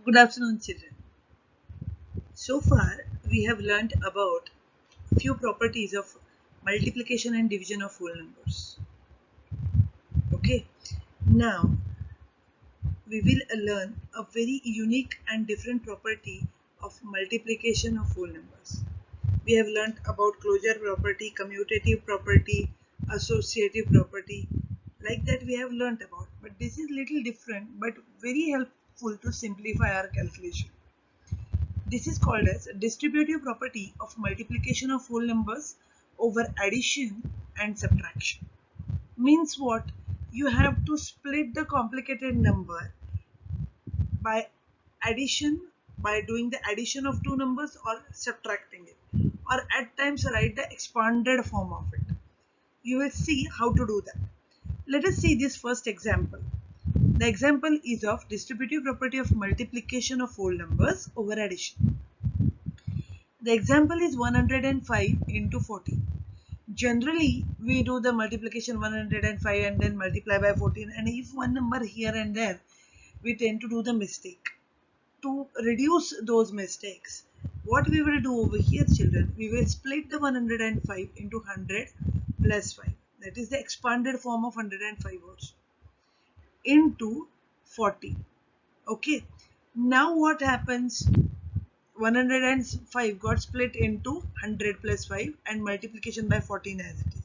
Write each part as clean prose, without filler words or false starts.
Good afternoon, children. So far, we have learned about few properties of multiplication and division of whole numbers. Okay, now we will learn a very unique and different property of multiplication of whole numbers. We have learned about closure property, commutative property, associative property. Like that we have learned about. But this is little different but very helpful to simplify our calculation. This is called as a distributive property of multiplication of whole numbers over addition and subtraction. Means what? You have to split the complicated number by addition, by doing the addition of two numbers or subtracting it, or at times write the expanded form of it. You will see how to do that. Let us see this first example. The example is of distributive property of multiplication of whole numbers over addition. The example is 105 into 14. Generally, we do the multiplication 105 and then multiply by 14, and if one number here and there, we tend to do the mistake. To reduce those mistakes, what we will do over here, children, we will split the 105 into 100 plus 5. That is the expanded form of 105 also, into 40. Okay. Now what happens? 105 got split into 100 plus 5 and multiplication by 14 as it is.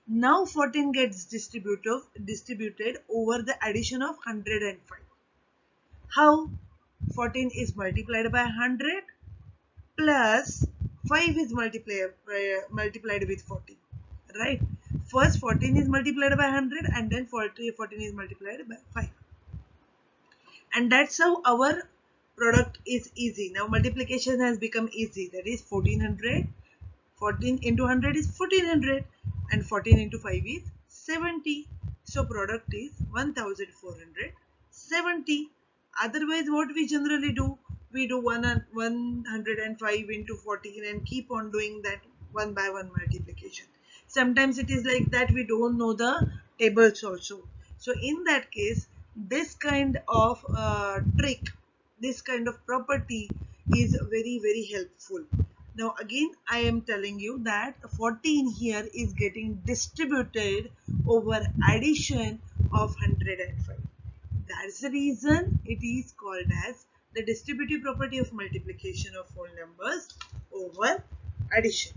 Now 14 gets distributed over the addition of 105. How? 14 is multiplied by 100 plus 5 is multiplied with 14. Right? First 14 is multiplied by 100 and then 14 is multiplied by 5. And that's how our product is easy. Now multiplication has become easy. That is 1400. 14 into 100 is 1400 and 14 into 5 is 70. So product is 1470. Otherwise what we generally do? We do 105 into 14 and keep on doing that one by one multiplication. Sometimes it is like that we don't know the tables also. So in that case, this kind of trick, this kind of property is very helpful. Now again I am telling you that 14 here is getting distributed over addition of 105. That's the reason it is called as the distributive property of multiplication of whole numbers over addition.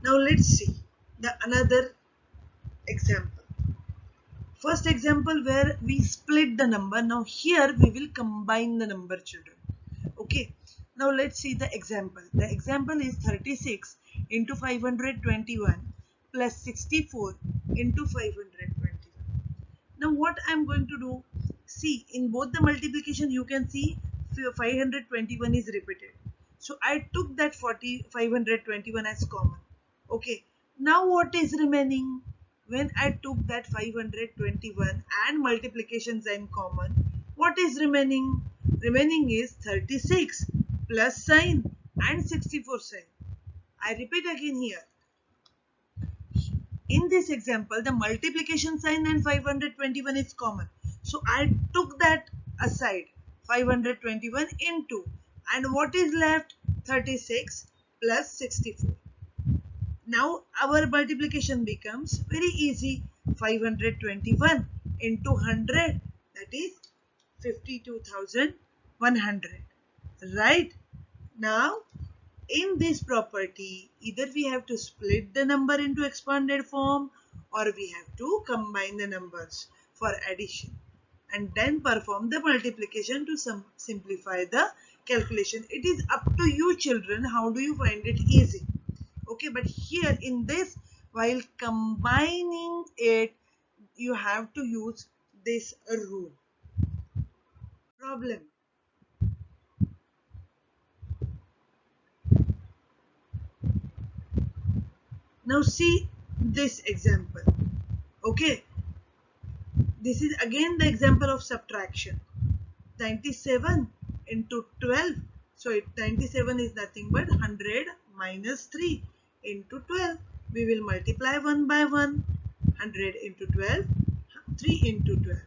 Now let's see another example. First example where we split the number. Now here we will combine the number, children. Okay. Now let's see the example. The example is 36 into 521 plus 64 into 521. Now what I am going to do? See, in both the multiplication you can see 521 is repeated. So I took that 521 as common. Okay. Now what is remaining? When I took that 521 and multiplication sign common, what is remaining? Remaining is 36 plus sign and 64 sign. I repeat again here. In this example, the multiplication sign and 521 is common. So I took that aside, 521 into, and what is left? 36 plus 64. Now our multiplication becomes very easy. 521 into 100, that is 52,100. Right? Now in this property, either we have to split the number into expanded form or we have to combine the numbers for addition and then perform the multiplication to simplify the calculation. It is up to you, children, how do you find it easy. Okay, but here in this, while combining it, you have to use this rule. Problem. Now see this example. Okay, this is again the example of subtraction. 97 into 12. So 97 is nothing but 100 minus 3 into 12. We will multiply one by one. 100 into 12, 3 into 12.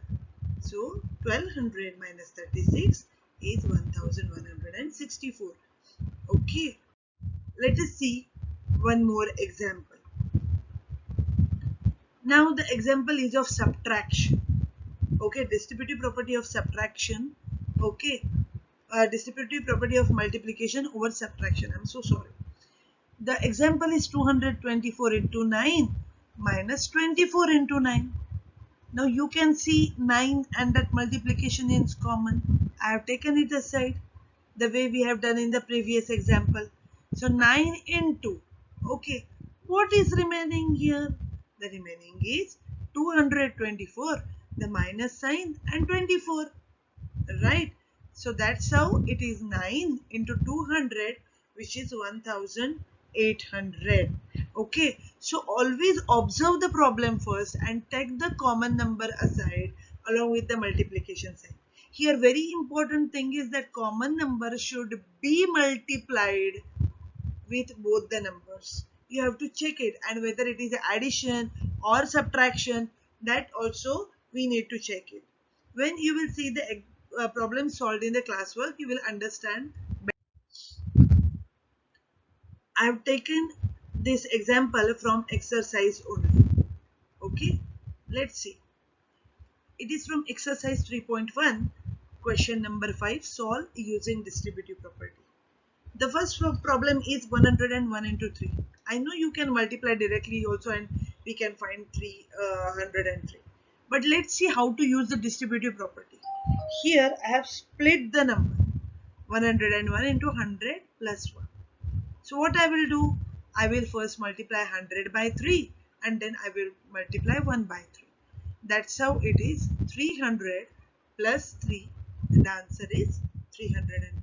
So 1200 minus 36 is 1164. Okay, let us see one more example. Now the example is of subtraction. Okay, distributive property of subtraction. Okay, distributive property of multiplication over subtraction. I'm so sorry. The example is 224 into 9 minus 24 into 9. Now you can see 9 and that multiplication is common. I have taken it aside the way we have done in the previous example. So 9 into, okay, what is remaining here? The remaining is 224, the minus sign and 24, right? So that's how it is 9 into 200, which is 1800. Okay, so always observe the problem first and take the common number aside along with the multiplication sign. Here very important thing is that common number should be multiplied with both the numbers. You have to check it, and whether it is addition or subtraction, that also we need to check it. When you will see the problem solved in the classwork, you will understand better. I have taken this example from exercise only. Okay, let's see. It is from exercise 3.1, question number 5, solve using distributive property. The first problem is 101 into 3. I know you can multiply directly also and we can find 303. But let's see how to use the distributive property. Here I have split the number 101 into 100 plus 1. So what I will do? I will first multiply 100 by 3 and then I will multiply 1 by 3. That's how it is 300 plus 3 and the answer is 303.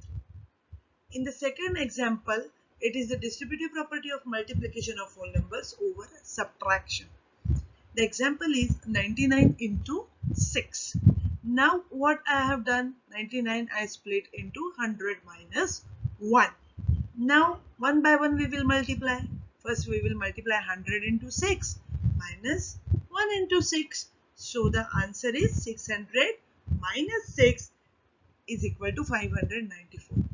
In the second example, it is the distributive property of multiplication of whole numbers over subtraction. The example is 99 into 6. Now what I have done, 99 I split into 100 minus 1. Now one by one we will multiply. First we will multiply 100 into 6 minus 1 into 6. So the answer is 600 minus 6 is equal to 594.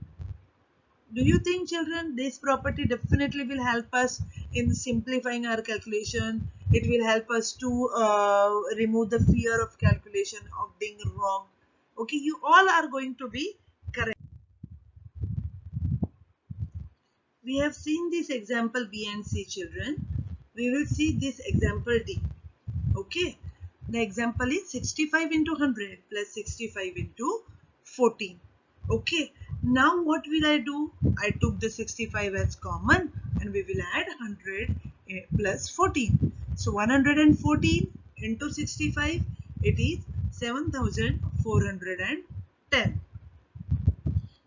Do you think, children, this property definitely will help us in simplifying our calculation? It will help us to remove the fear of calculation, of being wrong. Okay, you all are going to be correct. We have seen this example B and C, children. We will see this example D. Okay, the example is 65 into 100 plus 65 into 14. Okay, now what will I do? I took the 65 as common and we will add 100 plus 14. So 114 into 65, it is 7410.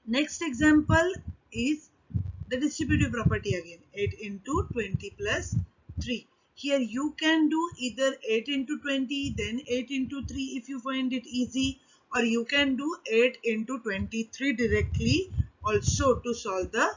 Next example is the distributive property again, 8 into 20 plus 3. Here you can do either 8 into 20 then 8 into 3 if you find it easy, or you can do 8 into 23 directly also to solve the